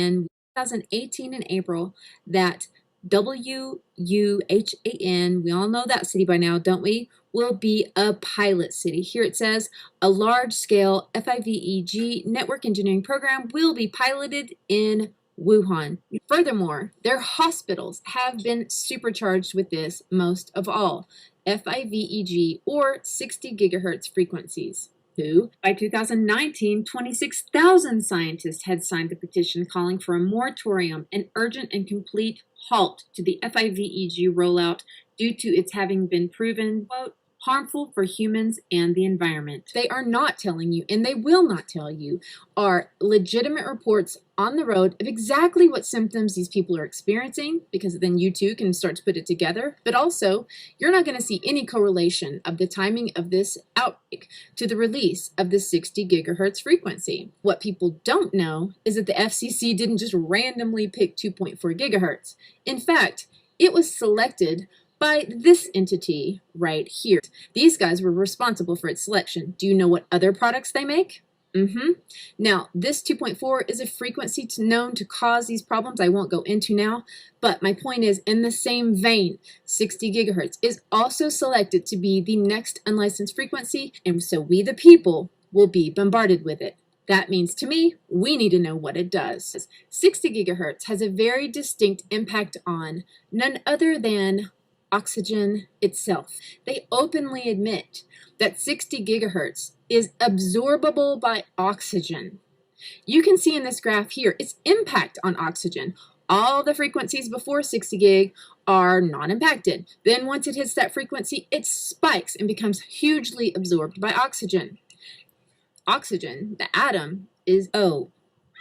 in 2018 in April that WUHAN, we all know that city by now, don't we, will be a pilot city. Here it says a large-scale FIVEG network engineering program will be piloted in Wuhan. Furthermore, their hospitals have been supercharged with this most of all, FIVEG or 60 gigahertz frequencies. By 2019, 26,000 scientists had signed the petition calling for a moratorium, an urgent and complete halt to the FIVEG rollout due to its having been proven, quote, harmful for humans and the environment. They are not telling you, and they will not tell you, are legitimate reports on the road of exactly what symptoms these people are experiencing, because then you too can start to put it together. But also, you're not going to see any correlation of the timing of this outbreak to the release of the 60 gigahertz frequency. What people don't know is that the FCC didn't just randomly pick 2.4 gigahertz. In fact, it was selected by this entity right here. These guys were responsible for its selection. Do you know what other products they make? Now, this 2.4 is a frequency known to cause these problems I won't go into now, but my point is, in the same vein, 60 gigahertz is also selected to be the next unlicensed frequency, and so we the people will be bombarded with it. That means to me, we need to know what it does. 60 gigahertz has a very distinct impact on none other than oxygen itself. They openly admit that 60 gigahertz is absorbable by oxygen. You can see in this graph here its impact on oxygen. All the frequencies before 60 gig are not impacted. Then once it hits that frequency, it spikes and becomes hugely absorbed by oxygen. Oxygen, the atom, is O.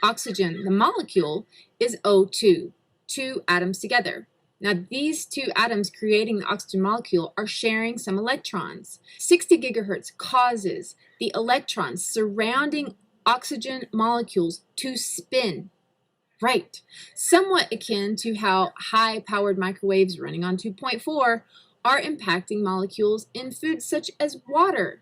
Oxygen, the molecule, is O2, two atoms together. Now, these two atoms creating the oxygen molecule are sharing some electrons. 60 gigahertz causes the electrons surrounding oxygen molecules to spin. Right. Somewhat akin to how high-powered microwaves running on 2.4 are impacting molecules in foods such as water.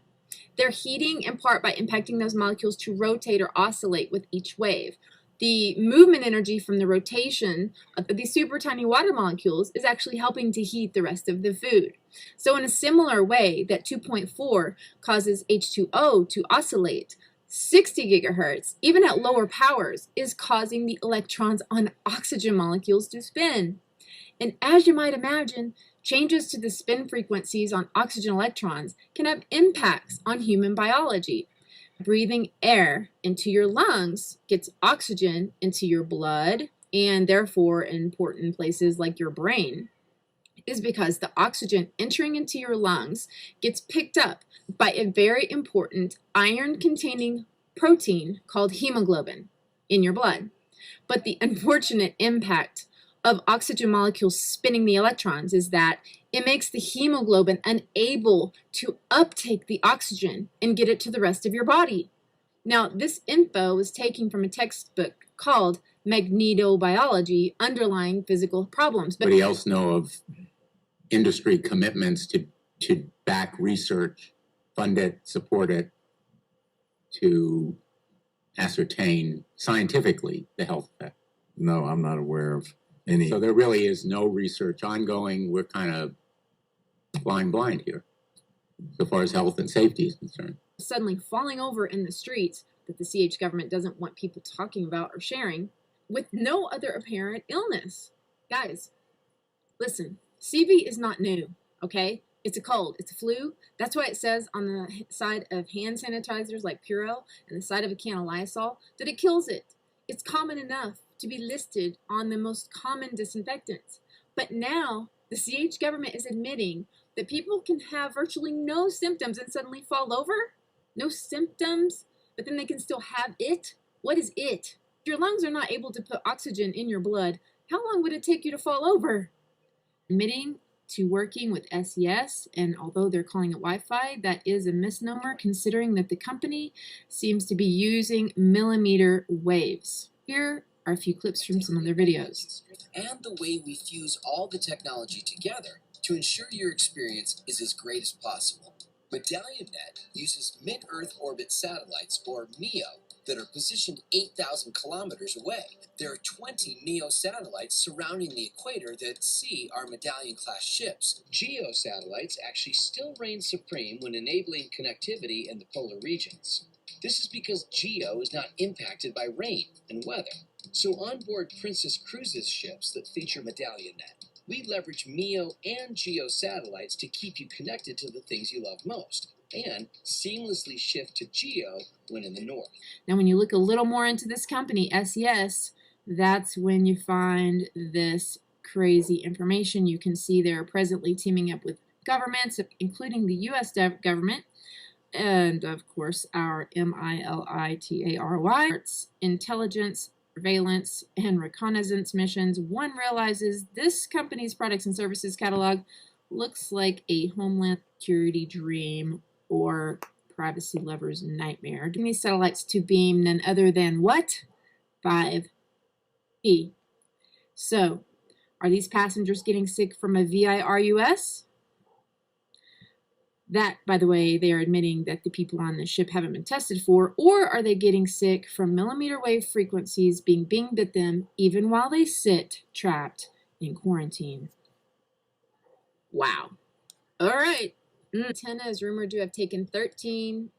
They're heating in part by impacting those molecules to rotate or oscillate with each wave. The movement energy from the rotation of these super tiny water molecules is actually helping to heat the rest of the food. So in a similar way that 2.4 causes H2O to oscillate, 60 gigahertz, even at lower powers, is causing the electrons on oxygen molecules to spin. And as you might imagine, changes to the spin frequencies on oxygen electrons can have impacts on human biology. Breathing air into your lungs gets oxygen into your blood, and therefore in important places like your brain, is because the oxygen entering into your lungs gets picked up by a very important iron-containing protein called hemoglobin in your blood. But the unfortunate impact of oxygen molecules spinning the electrons is that it makes the hemoglobin unable to uptake the oxygen and get it to the rest of your body. Now, this info was taken from a textbook called Magnetobiology, Underlying Physical Problems. But anybody else know of industry commitments to back research, fund it, support it, to ascertain scientifically the health effect? No, I'm not aware of any. So there really is no research ongoing. We're kind of flying blind here so far as health and safety is concerned. Suddenly falling over in the streets that the CH government doesn't want people talking about or sharing with no other apparent illness. Guys, listen, CV is not new, okay? It's a cold, it's a flu. That's why it says on the side of hand sanitizers like Purell and the side of a can of Lysol that it kills it. It's common enough to be listed on the most common disinfectants. But now the CH government is admitting that people can have virtually no symptoms and suddenly fall over. No symptoms, but then they can still have it. What is it? If your lungs are not able to put oxygen in your blood, how long would it take you to fall over? Admitting to working with SES, and although they're calling it Wi-Fi, that is a misnomer considering that the company seems to be using millimeter waves. Here are a few clips from some of their videos. And the way we fuse all the technology together to ensure your experience is as great as possible. MedallionNet uses mid-Earth orbit satellites, or MEO, that are positioned 8,000 kilometers away. There are 20 MEO satellites surrounding the equator that see our Medallion-class ships. GEO satellites actually still reign supreme when enabling connectivity in the polar regions. This is because GEO is not impacted by rain and weather. So onboard Princess Cruises ships that feature MedallionNet, we leverage MEO and GEO satellites to keep you connected to the things you love most, and seamlessly shift to GEO when in the north. Now, when you look a little more into this company, SES, that's when you find this crazy information. You can see they're presently teaming up with governments, including the U.S. government, and of course our MILITARY, intelligence, surveillance, and reconnaissance missions. One realizes this company's products and services catalog looks like a Homeland Security dream or privacy lover's nightmare. These satellites to beam none other than what? 5G. So, are these passengers getting sick from a VIRUS? That, by the way, they are admitting that the people on the ship haven't been tested for, or are they getting sick from millimeter wave frequencies being beamed at them even while they sit trapped in quarantine? Wow. All right. Antenna is rumored to have taken 13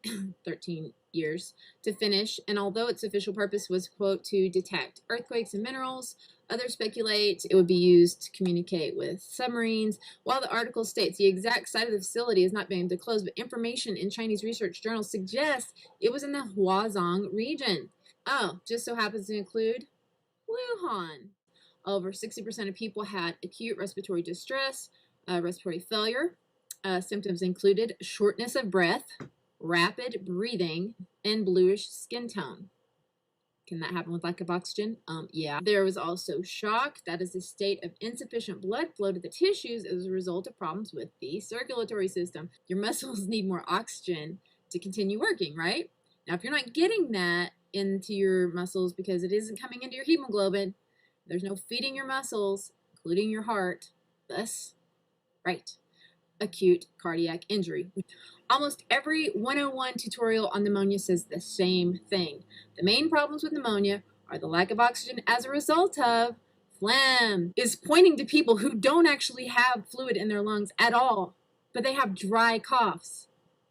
years to finish, and although its official purpose was, quote, to detect earthquakes and minerals, others speculate it would be used to communicate with submarines. While the article states the exact site of the facility is not being disclosed, but information in Chinese research journals suggests it was in the Huazhong region. Oh, just so happens to include Wuhan. Over 60% of people had acute respiratory distress, respiratory failure. Symptoms included shortness of breath, rapid breathing, and bluish skin tone. Can that happen with lack of oxygen? Yeah. There was also shock. That is a state of insufficient blood flow to the tissues as a result of problems with the circulatory system. Your muscles need more oxygen to continue working, right? Now, if you're not getting that into your muscles because it isn't coming into your hemoglobin, there's no feeding your muscles, including your heart, thus, right, acute cardiac injury. Almost every 101 tutorial on pneumonia says the same thing. The main problems with pneumonia are the lack of oxygen as a result of phlegm. Is pointing to people who don't actually have fluid in their lungs at all, but they have dry coughs.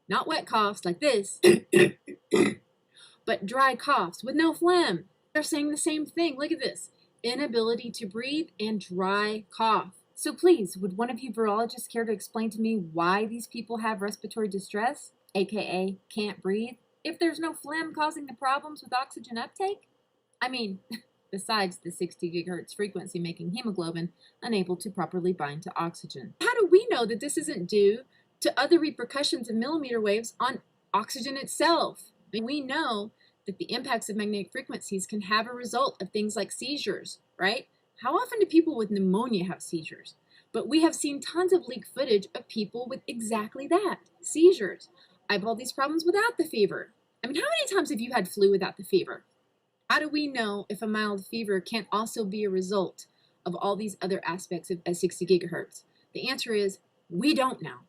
Not wet coughs like this, but dry coughs with no phlegm. They're saying the same thing. Look at this. Inability to breathe and dry cough. So please, would one of you virologists care to explain to me why these people have respiratory distress, aka can't breathe, if there's no phlegm causing the problems with oxygen uptake? I mean, besides the 60 gigahertz frequency making hemoglobin unable to properly bind to oxygen. How do we know that this isn't due to other repercussions of millimeter waves on oxygen itself? I mean, we know that the impacts of magnetic frequencies can have a result of things like seizures, right? How often do people with pneumonia have seizures? But we have seen tons of leaked footage of people with exactly that, seizures. I've all these problems without the fever. I mean, how many times have you had flu without the fever? How do we know if a mild fever can't also be a result of all these other aspects of 60 gigahertz? The answer is, we don't know.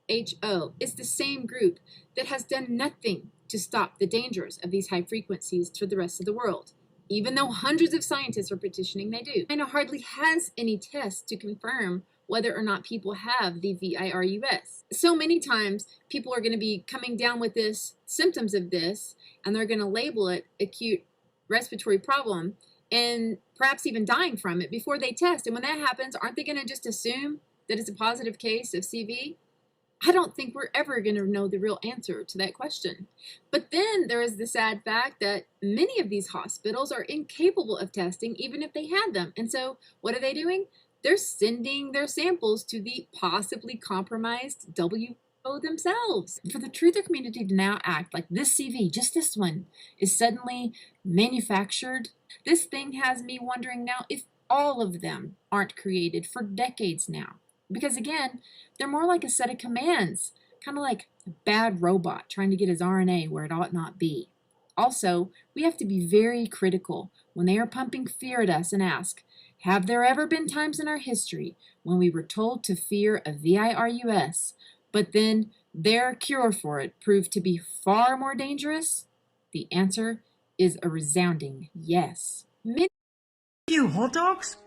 WHO is the same group that has done nothing to stop the dangers of these high frequencies for the rest of the world. Even though hundreds of scientists are petitioning they do. China hardly has any tests to confirm whether or not people have the VIRUS. So many times people are going to be coming down with this, symptoms of this, and they're going to label it acute respiratory problem and perhaps even dying from it before they test. And when that happens, aren't they going to just assume that it's a positive case of CV? I don't think we're ever going to know the real answer to that question. But then there is the sad fact that many of these hospitals are incapable of testing even if they had them. And so what are they doing? They're sending their samples to the possibly compromised WHO themselves. For the truther community to now act like this CV, just this one, is suddenly manufactured, this thing has me wondering now if all of them aren't created for decades now. Because again, they're more like a set of commands, kind of like a bad robot trying to get his RNA where it ought not be. Also, we have to be very critical when they are pumping fear at us and ask, have there ever been times in our history when we were told to fear a VIRUS, but then their cure for it proved to be far more dangerous? The answer is a resounding yes. Many You hot dogs?